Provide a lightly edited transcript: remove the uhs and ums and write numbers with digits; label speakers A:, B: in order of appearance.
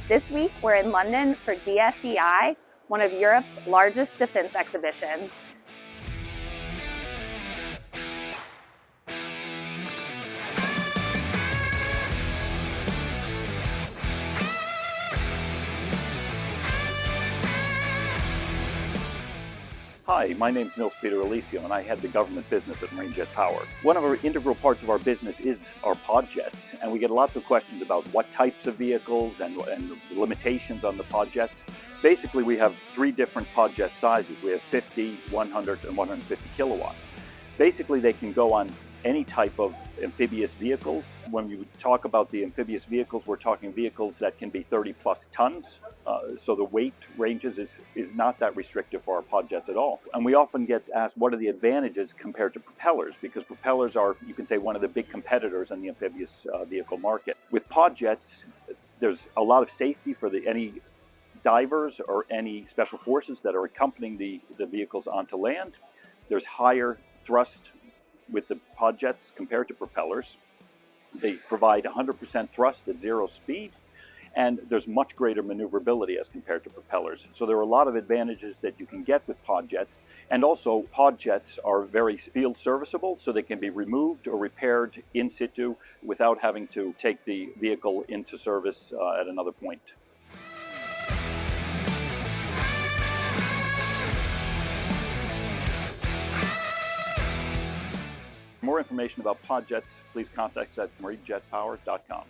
A: This week, we're in London for DSEI, one of Europe's largest defense exhibitions.
B: Hi, my name is Nils Peter Alisio, and I head the government business at Marine Jet Power. One of our integral parts of our business is our pod jets, and we get lots of questions about what types of vehicles and the limitations on the pod jets. Basically, we have three different pod jet sizes. We have 50, 100, and 150 kilowatts. Basically, they can go on any type of amphibious vehicles. When you talk about the amphibious vehicles, we're talking vehicles that can be 30 plus tons. So the weight ranges is not that restrictive for our pod jets at all. And we often get asked, what are the advantages compared to propellers? Because propellers are, you can say, one of the big competitors in the amphibious vehicle market. With pod jets, there's a lot of safety for any divers or any special forces that are accompanying the vehicles onto land. There's higher thrust with the pod jets compared to propellers. They provide 100% thrust at zero speed, and there's much greater maneuverability as compared to propellers. So there are a lot of advantages that you can get with pod jets. And also, pod jets are very field serviceable, so they can be removed or repaired in situ without having to take the vehicle into service at another point. For more information about pod jets, please contact us at marinejetpower.com.